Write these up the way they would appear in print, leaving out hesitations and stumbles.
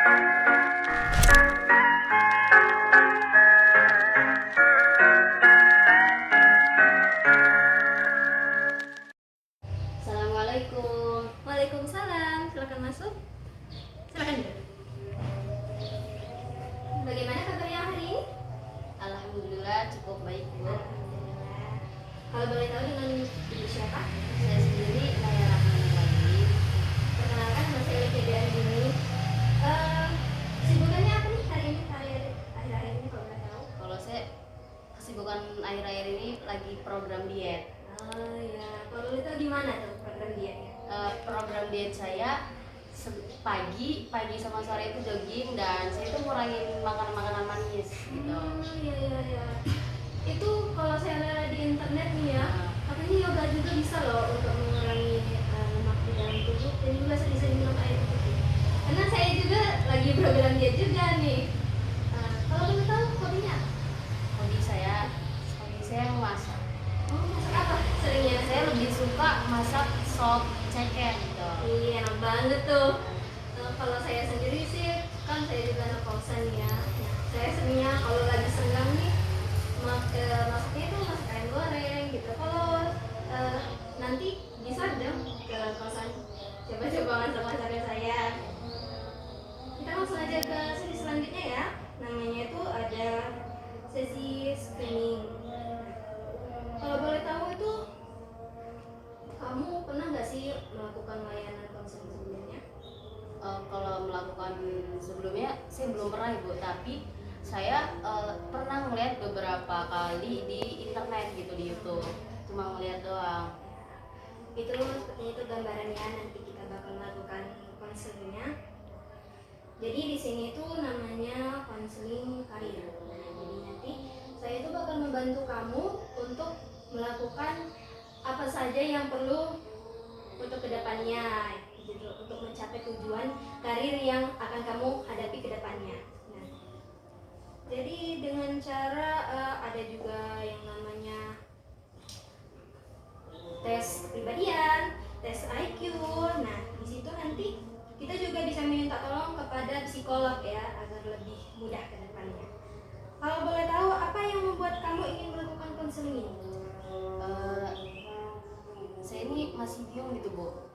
Assalamualaikum. Waalaikumsalam, silakan masuk. Silakan duduk. Bagaimana kabarnya hari ini? Alhamdulillah cukup baik, Bu. Alhamdulillah. Kalau boleh tahu dengan ibu siapa? Saya sendiri Naya Rahmanawati. Perkenalkan, nama saya Lydia Andini. Kesibukannya apa nih hari ini? Akhir-akhir ini kalau boleh tahu? Kalau saya kesibukan akhir-akhir ini lagi program diet. Oh ya, kalau boleh tahu gimana tuh program dietnya? Program diet saya pagi sama sore itu jogging, dan saya itu ngurangin makanan manis gitu. Iya. Itu kalau saya lihat di internet nih ya, katanya yoga juga bisa loh untuk mengurangi lemak di dalam tubuh, dan juga bisa minum air putih. Karena saya juga lagi program diet juga nih. Kalau boleh tahu hobinya apa? Hobi saya memasak. Oh, masak apa seringnya? Saya lebih suka masak sop ceker gitu. Iya, enak banget tuh. Kalau saya sendiri sih, kan saya juga anak kosan ya. Saya seringnya kalau lagi senggang nih, masaknya itu masak ayam goreng gitu. Kalau nanti bisa dong ke kosan coba-coba masak-masaknya saya. Kita langsung aja ke sesi selanjutnya ya. Namanya itu ada sesi screening. Kalau boleh tahu itu, kamu pernah nggak sih melakukan layanan konseling sebelumnya? Kalau melakukan sebelumnya saya belum pernah, Ibu, tapi saya pernah melihat beberapa kali di internet gitu, di YouTube. Cuma ngeliat doang. Itu seperti itu gambarannya, nanti kita bakal melakukan konselingnya. Jadi di sini tuh namanya konseling karir. Nah, jadi nanti saya itu bakal membantu kamu untuk melakukan apa saja yang perlu untuk kedepannya, gitu, untuk mencapai tujuan karir yang akan kamu hadapi kedepannya. Nah, jadi dengan cara ada juga yang namanya tes kepribadian, tes IQ. Nah, di situ nanti kita juga bisa minta tolong kepada psikolog ya, agar lebih mudah ke depannya. Kalau boleh tahu, apa yang membuat kamu ingin melakukan konseling ini? Saya ini masih bingung gitu, Bu.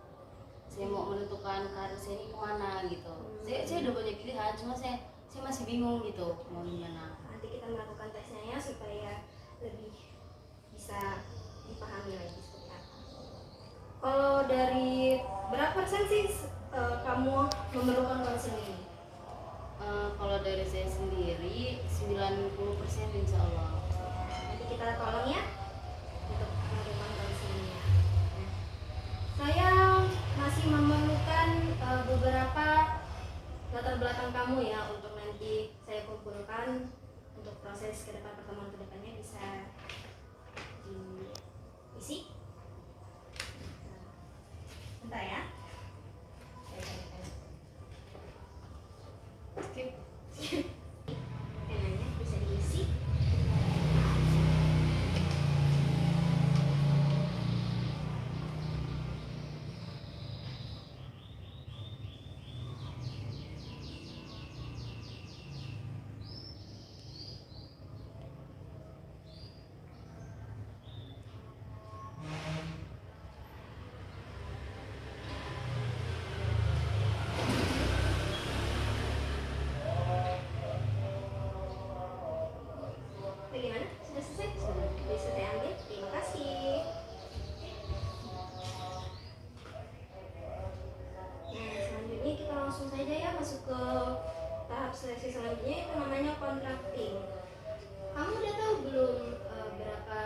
Saya mau menentukan karir saya ini kemana gitu. Saya udah banyak pilihan, cuma saya masih bingung gitu mau gimana. Nanti kita melakukan tesnya ya, supaya lebih bisa dipahami lagi seperti apa. Kalau dari berapa persen sih kamu memerlukan konseling ini? Kalau dari saya sendiri 90% insya Allah. Nanti kita tolong ya untuk melakukan konselingnya. Nah, saya masih memerlukan beberapa latar belakang kamu ya, untuk nanti saya kumpulkan untuk proses ke depan, pertemuan kedepannya bisa diisi. Bentar ya. Saya carikan. Skip. Penanya bisa diisi. Bagaimana? Sudah selesai? Bisa saya ambil? Terima kasih. Nah, selanjutnya kita langsung saja ya masuk ke tahap seleksi selanjutnya, itu namanya contracting. Kamu udah tahu belum berapa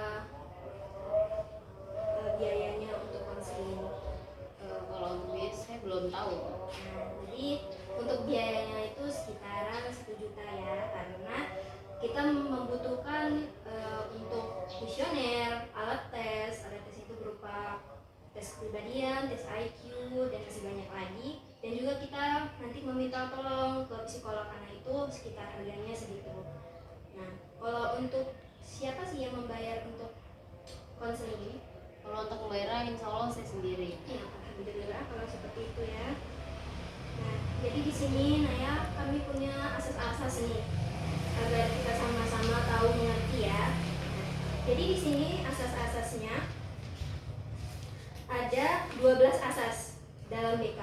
biayanya untuk konseling? Kalau untuk biaya saya belum tahu. Nah, jadi untuk biayanya itu sekitaran 1 juta ya, karena kita membutuhkan untuk kuesioner, alat tes itu berupa tes kepribadian, tes IQ, dan masih banyak lagi. Dan juga kita nanti meminta tolong ke psikolog anak itu sekitar harganya segitu. Nah, kalau untuk siapa sih yang membayar untuk konseling ini? Kalau untuk pembayaran insya Allah saya sendiri. Ya, alhamdulillah kalau seperti itu ya. Nah, jadi di sini Naya kami punya asas-asas nih agar kita sama-sama tahu mengerti ya. Jadi di sini asas-asasnya ada 12 asas dalam BK.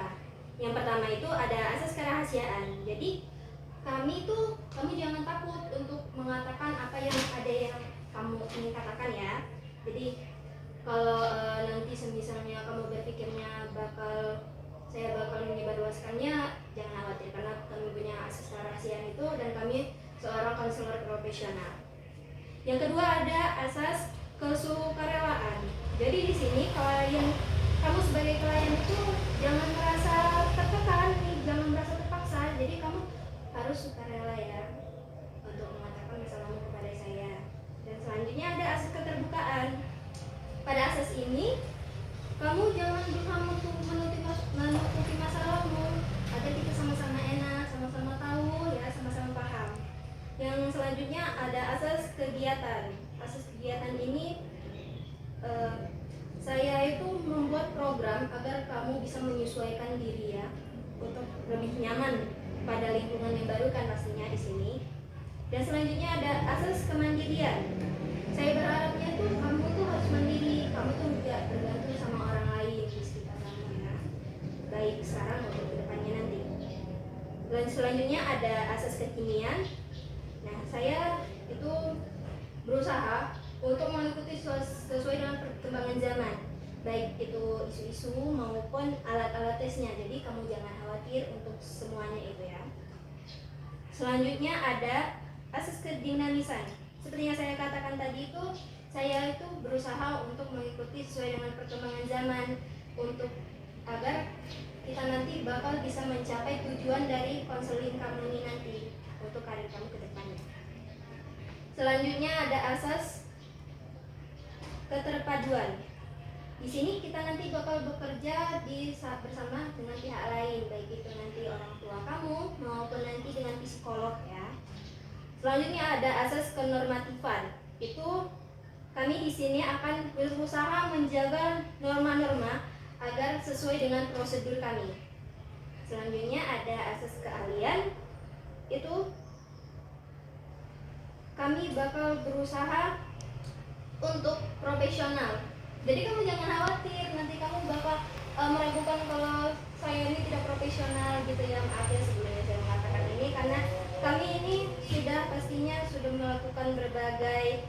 Yang pertama itu ada asas kerahasiaan. Jadi kamu jangan takut untuk mengatakan apa yang ada yang kamu ingin katakan ya. Jadi kalau nanti misalnya kamu berpikirnya saya bakal menyebarluaskannya, jangan khawatir karena kami punya asas kerahasiaan itu dan kami seorang konselor profesional. Yang kedua ada asas kesukarelaan. Jadi di sini kamu sebagai klien itu jangan merasa tertekan, jangan merasa terpaksa. Jadi kamu harus sukarela ya untuk mengatakan masalahmu kepada saya. Dan selanjutnya ada asas keterbukaan. Pada asas ini kamu jangan berusaha menutupi masalahmu agar kita sama-sama enak, sama-sama tahu ya, sama-sama paham. Yang selanjutnya ada asas kegiatan. Asas kegiatan ini saya itu membuat program agar kamu bisa menyesuaikan diri ya untuk lebih nyaman pada lingkungan yang baru kan pastinya di sini. Dan selanjutnya ada asas kemandirian. Saya berharapnya tuh kamu tuh harus mandiri, kamu tuh tidak bergantung sama orang lain di sekitar kamu ya, baik sekarang maupun kedepannya nanti. Dan selanjutnya ada asas kekinian. Nah, saya itu berusaha untuk mengikuti sesuai dengan perkembangan zaman, baik itu isu-isu maupun alat-alat tesnya. Jadi kamu jangan khawatir untuk semuanya itu ya. Selanjutnya ada asas kedinamisan. Seperti yang saya katakan tadi itu, saya itu berusaha untuk mengikuti sesuai dengan perkembangan zaman untuk agar kita nanti bakal bisa mencapai tujuan dari konseling kamu ini nanti untuk karir kamu ke depannya. Selanjutnya ada asas keterpaduan. Di sini kita nanti bakal bekerja bersama dengan pihak lain, baik itu nanti orang tua kamu maupun nanti dengan psikolog ya. Selanjutnya ada asas kenormatifan. Itu kami di sini akan berusaha menjaga norma-norma agar sesuai dengan prosedur kami. Selanjutnya ada asas keahlian. Itu kami bakal berusaha untuk profesional. Jadi kamu jangan khawatir nanti kamu bakal meragukan kalau saya ini tidak profesional gitu ya. Maaf ya sebelumnya saya mengatakan ini karena kami ini pastinya sudah melakukan berbagai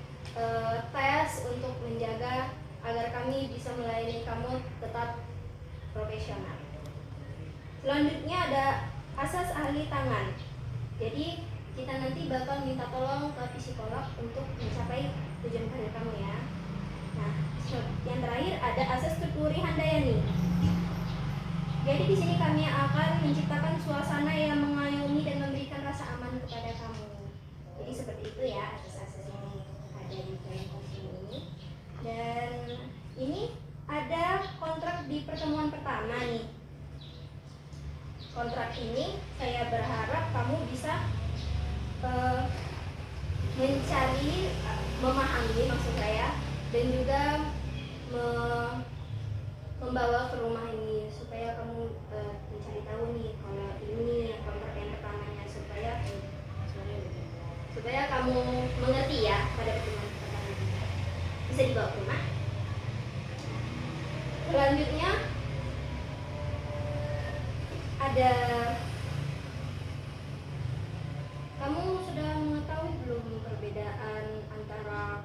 tes untuk menjaga agar kami bisa melayani kamu tetap profesional. Selanjutnya ada asas ahli tangan. Jadi kita nanti bakal minta tolong ke psikolog untuk mencapai tujuan karir kamu ya. Nah, yang terakhir ada asas keturi handayani. Jadi di sini kami akan menciptakan suasana yang mengayomi dan memberikan rasa aman kepada kamu. Jadi seperti itu ya asas-asas yang ada di presentasi ini. Dan ini ada kontrak di pertemuan pertama nih. Kontrak ini saya berharap kamu bisa mencari, memahami maksud saya, dan juga membawa ke rumah ini supaya kamu mencari tahu nih kalau ini kontrak yang pertamanya supaya kamu mengerti ya pada pertemuan pertama bisa dibawa ke rumah. Selanjutnya ada, kamu sudah mengetahui belum perbedaan antara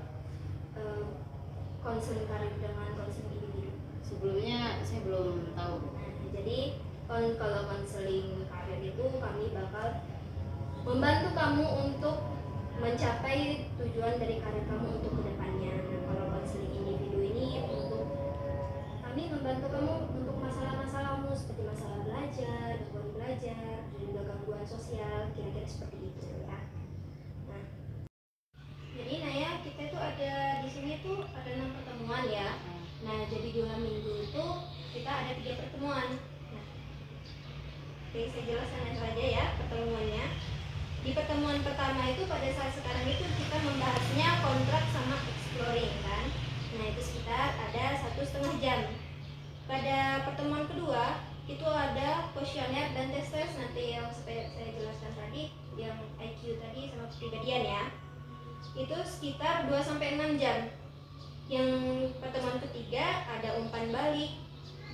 konseling karir dengan konseling individu? Sebelumnya saya belum tahu. Nah, jadi kalau konseling karir itu kami bakal membantu kamu untuk mencapai tujuan dari karir kamu untuk kedepannya. Nah, kalau konseling individu ini untuk kami membantu kamu untuk masalah-masalahmu seperti masalah belajar, gangguan belajar, dan juga gangguan sosial, kira-kira seperti itu ya. Nah, jadi Naya, kita itu ada di sini tuh ada 6 pertemuan ya. Nah, jadi 2 minggu itu kita ada 3 pertemuan. Nah, oke, saya jelaskan saja ya pertemuannya. Di pertemuan pertama itu pada saat sekarang itu kita membahasnya kontrak sama exploring kan. Nah, itu sekitar ada 1,5 jam. Pada pertemuan kedua itu ada kuesioner dan tes nanti yang saya jelaskan tadi, yang IQ tadi sama kepribadian ya. Itu sekitar 2 sampai 6 jam. Yang pertemuan ketiga ada umpan balik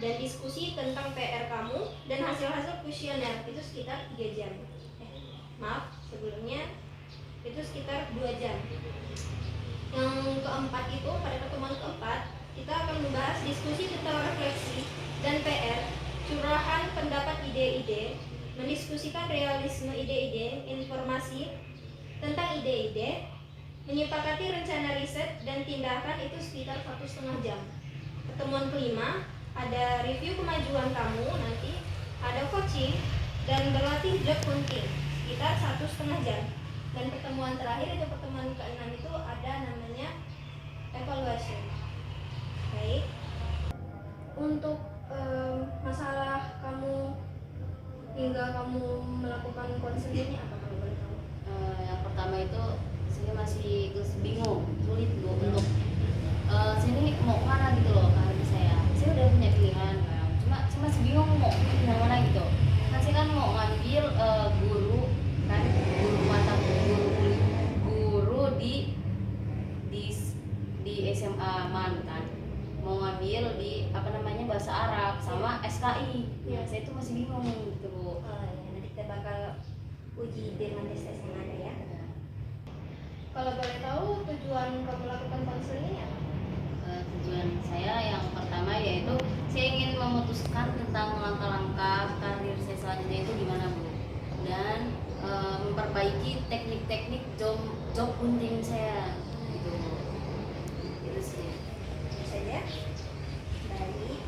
dan diskusi tentang PR kamu dan hasil-hasil kuesioner itu sekitar 3 jam. Maaf, sebelumnya itu sekitar 2 jam. Yang keempat itu pada pertemuan keempat kita akan membahas diskusi tentang refleksi dan PR, curahan pendapat ide-ide, mendiskusikan realisme ide-ide, informasi tentang ide-ide, menyepakati rencana riset dan tindakan itu sekitar 1,5 jam. Pertemuan kelima ada review kemajuan kamu, nanti ada coaching dan berlatih job hunting sekitar 1,5 jam. Dan pertemuan terakhir itu pertemuan ke-6 itu ada namanya evaluation. Baik. Untuk masalah kamu hingga kamu melakukan konseling apa kamu boleh tahu? Yang pertama itu saya masih bingung, sulit Bu untuk saya ini mau kemana gitu loh karir saya. Saya udah punya pilihan kan, cuma masih bingung mau pindah mana gitu. Kan saya kan mau ngambil guru kan, guru mata guru di SMA Man kan, mau ngambil di apa namanya bahasa Arab sama SKI. Ya. Saya tuh masih bingung gitu Bu. Ya, nanti kita bakal uji dengan tes yang ada ya. Kalau boleh tahu tujuan kamu melakukan konseling ini apa? Tujuan saya yang pertama yaitu saya ingin memutuskan tentang langkah-langkah karir saya selanjutnya itu gimana Bu, dan memperbaiki teknik-teknik job hunting saya gitu. Itu sih. Itu saja. Baik.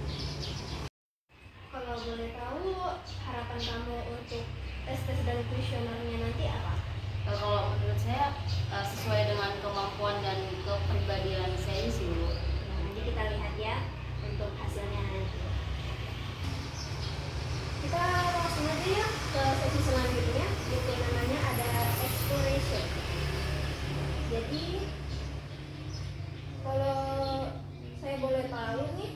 Kalau boleh tahu harapan kamu untuk tes dan kuesionernya nanti apa? Kalau menurut saya sesuai dengan kemampuan dan kepribadian saya sih Bu. Nah, nanti kita lihat ya untuk hasilnya nanti. Kita langsung aja ya ke sesi selanjutnya, itu namanya ada exploration. Jadi kalau saya boleh tahu nih,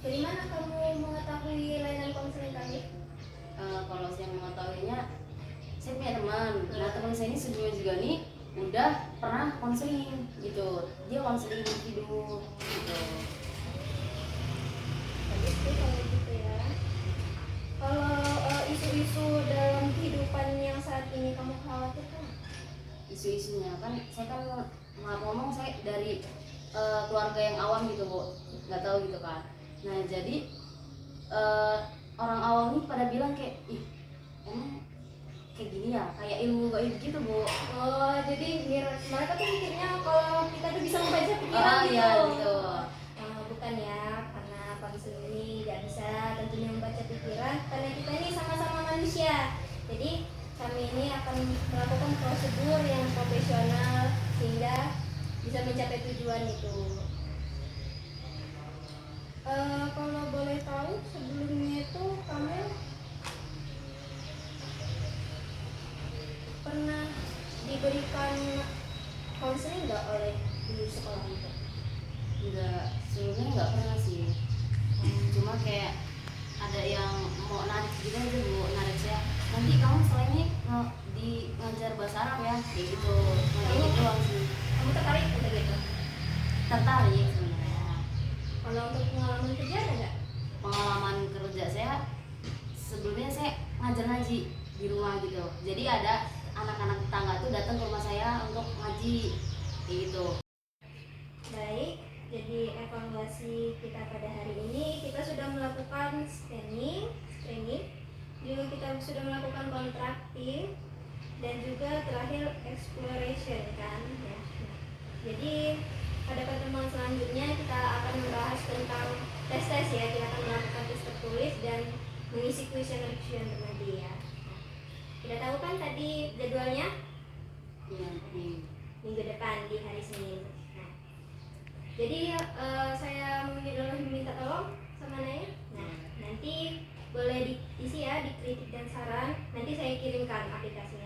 dari mana kamu mengetahui layanan konseling kami? Kalau saya mengetahuinya, saya punya teman. Nah teman saya ini sebelumnya juga nih udah pernah konseling gitu. Dia konseling hidup gitu. Bagus tuh kalau gitu ya. Kalau isu-isu dalam kehidupan yang saat ini kamu khawatirkan? Isu-isunya kan saya kan maaf ngomong saya dari keluarga yang awam gitu Bu, nggak tahu gitu kan. Nah jadi orang awam ini pada bilang kayak ih emang kayak gini ya, kayak ilmu gaib gitu Bu. Oh, jadi mereka tuh mikirnya kalau kita tuh bisa membaca pikiran gitu. Iya gitu. Bukan ya, karena konseling ini nggak bisa tentunya membaca pikiran, karena kita ini sama-sama manusia. Jadi kami ini akan melakukan prosedur yang profesional sehingga bisa mencapai tujuan itu. Kalau boleh tahu sebelumnya itu kamu pernah diberikan konseling nggak oleh di sekolah itu? Enggak, sebelumnya nggak pernah sih. Cuma kayak ada yang mau narik gitu aja Bu, narik saya. Nanti kamu setelah ini ngajar bahasa Arab ya, kayak gitu. Nah, kayak gitu doang sih. Kamu tertarik untuk gitu? Tertarik sebenarnya. Kalau untuk pengalaman kerja ada nggak? Pengalaman kerja saya sebelumnya saya ngajar ngaji di rumah gitu. Jadi ada anak-anak tetangga tuh datang ke rumah saya untuk ngaji kayak gitu. Baik, jadi evaluasi kita pada hari ini kita sudah melakukan screening, juga kita sudah melakukan contracting dan juga terakhir exploration kan ya. Jadi pada pertemuan selanjutnya kita akan membahas tentang tes ya, kita akan melakukan tes tertulis dan mengisi kuesioner tadi ya. Kita tahu kan tadi jadwalnya? Iya, Minggu depan di hari Senin. Nah, jadi saya meminta tolong sama Naya. Nah, nanti boleh diisi ya, dikritik dan saran. Nanti saya kirimkan aplikasinya